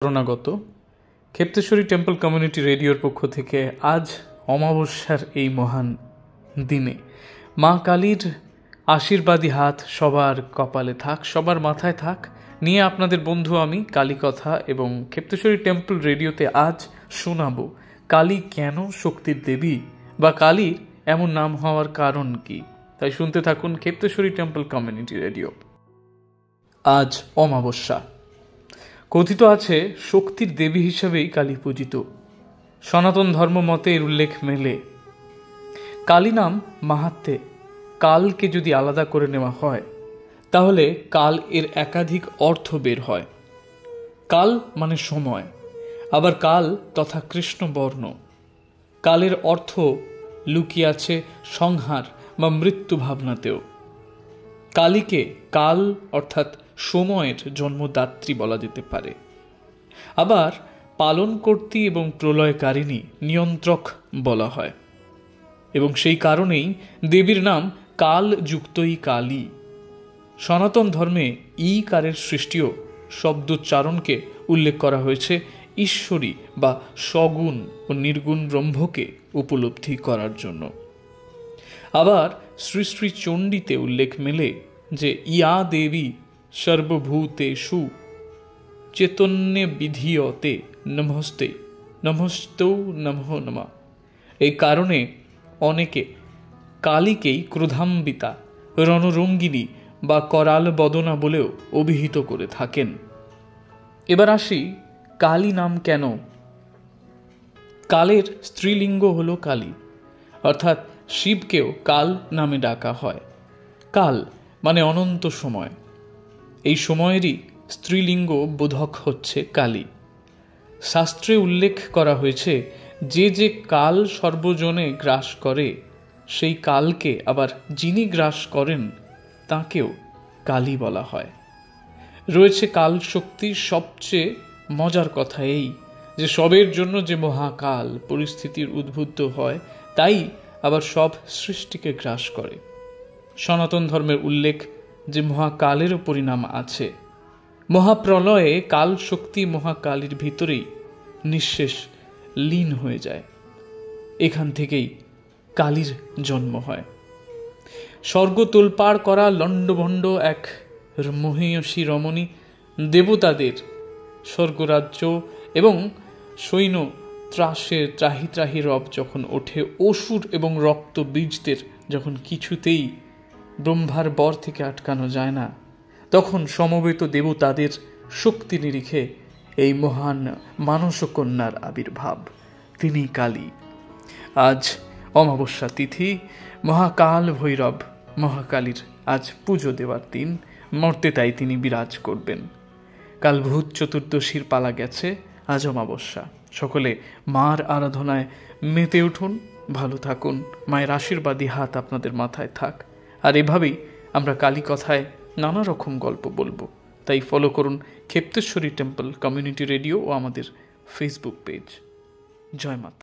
শরণাগত ক্ষেত্রেশ্বরী temple community রেডিওর পক্ষ থেকে আজ অমাবস্যার এই মহান দিনে মা কালীর আশীর্বাদী হাত সবার কপালে থাক, সবার মাথায় থাক নিয়ে আপনাদের বন্ধু আমি কালী কথা এবং ক্ষেত্রেশ্বরী টেম্পল রেডিওতে আজ শোনাবো কালী কেন শক্তির দেবী বা কালীর এমন নাম হওয়ার কারণ কি। তাই শুনতে থাকুন ক্ষেত্রেশ্বরী টেম্পল কমিউনিটি রেডিও। আজ অমাবস্যা। কথিত আছে শক্তির দেবী হিসেবেই কালী পূজিত। সনাতন ধর্ম মতে এর উল্লেখ মেলে। কালী নাম মাহাত্ম্যে কালকে যদি আলাদা করে নেওয়া হয় তাহলে কাল এর একাধিক অর্থ বের হয়। কাল মানে সময়, আবার কাল তথা কৃষ্ণবর্ণ। কালের অর্থ লুকিয়ে আছে সংহার বা মৃত্যু ভাবনাতেও। কালীকে কাল অর্থাৎ সময়ের জন্মদাত্রী বলা যেতে পারে। আবার পালনকর্ত্রী এবং প্রলয়কারিণী, নিয়ন্ত্রক বলা হয় এবং সেই কারণেই দেবীর নাম কাল যুক্তই কালী। সনাতন ধর্মে কারের সৃষ্টিও শব্দোচ্চারণকে উল্লেখ করা হয়েছে ঈশ্বরী বা সগুণ ও নির্গুণ ব্রহ্মকে উপলব্ধি করার জন্য। আবার শ্রী শ্রী চণ্ডীতে উল্লেখ মেলে যে ইয়া দেবী সর্বভূতেষু চেতন্যে বিধীয়তে নমস্তে নমস্তৌ নমঃ নমঃ। এই কারণে অনেকে কালীকেই ক্রোধাম্বিতা, রণরঙ্গিনী বা করাল বদনা বলেও অভিহিত করে থাকেন। এবার আসি কালী নাম কেন। কালের স্ত্রীলিঙ্গ হল কালী, অর্থাৎ শিবকেও কাল নামে ডাকা হয়। কাল মানে অনন্ত সময়। এই সময়েরই স্ত্রীলিঙ্গ বোধক হচ্ছে কালী। শাস্ত্রে উল্লেখ করা হয়েছে যে যে কাল সর্বজনে গ্রাস করে সেই কালকে আবার যিনি গ্রাস করেন তাকেও কালী বলা হয়। রয়েছে কাল শক্তির সবচেয়ে মজার কথা এই যে সবের জন্য যে মহাকাল পরিস্থিতির উদ্বুদ্ধ হয় তাই আবার সব সৃষ্টিকে গ্রাস করে। সনাতন ধর্মের উল্লেখ যে মহাকালেরও পরিণাম আছে। মহাপ্রলয়ে কাল শক্তি মহাকালীর ভিতরেই নিঃশেষ লীন হয়ে যায়। এখান থেকেই কালীর জন্ম হয়। স্বর্গ তোলপাড় করা লণ্ডভণ্ড এক মহিষী রমণী দেবতাদের স্বর্গরাজ্য এবং সৈন্য ত্রাসের ত্রাহি ত্রাহি রব যখন ওঠে, অসুর এবং রক্ত বীজদের যখন কিছুতেই ব্রহ্মার বর থেকে আটকানো যায় না, তখন সমবেত দেবতাদের শক্তি নিরিখে এই মহান মানসকন্যার আবির্ভাব, তিনি কালী। আজ অমাবস্যা তিথি, মহাকাল ভৈরব মহাকালীর আজ পুজো দেওয়ার দিন। মর্তে তাই তিনি বিরাজ করবেন। কাল ভূত চতুর্দশীর পালা গেছে, আজ অমাবস্যা। সকলে মার আরাধনায় মেতে উঠুন, ভালো থাকুন, মায়ের আশীর্বাদী হাত আপনাদের মাথায় থাক। আর এভাবেই আমরা কালী কথায় নানা রকম গল্প বলবো। তাই ফলো করুন ক্ষেত্রেশ্বরী টেম্পল কমিউনিটি রেডিও ও আমাদের ফেসবুক পেজ। জয় মাতা।